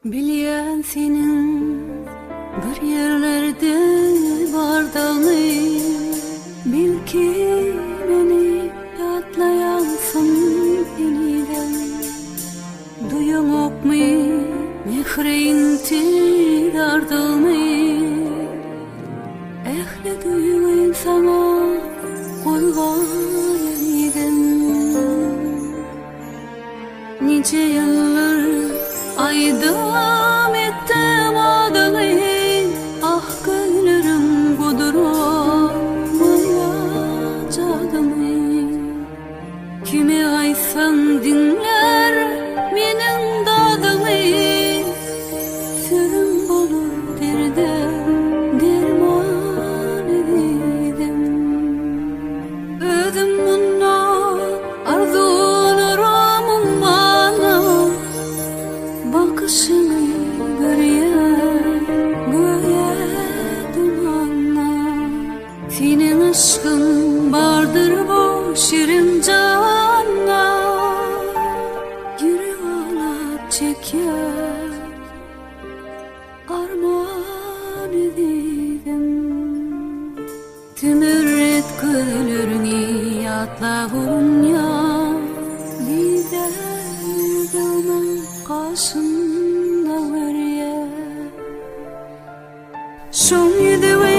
Bilyen senin bir yerlerde bardağını, bil ki beni yatlayansın yeniden. Duyun okmu mehreynti dardağını, ehli duyun sana koygan yeniden. Nice yıllar aydam ettim adını, ah gönlüm kuduramayacağımı. Kime aysan dinler menin dadımı, sürüm bulur derde derman ededim. Ödüm bunna arzularımın bana, bakışını göğe dumanla. Senin aşkın bardır bu şirin canla, yürü ağlat çeker armağan ededim. Tümür et gülürünü yatla ya, lider dağının karşında var ya. Şun yedi ve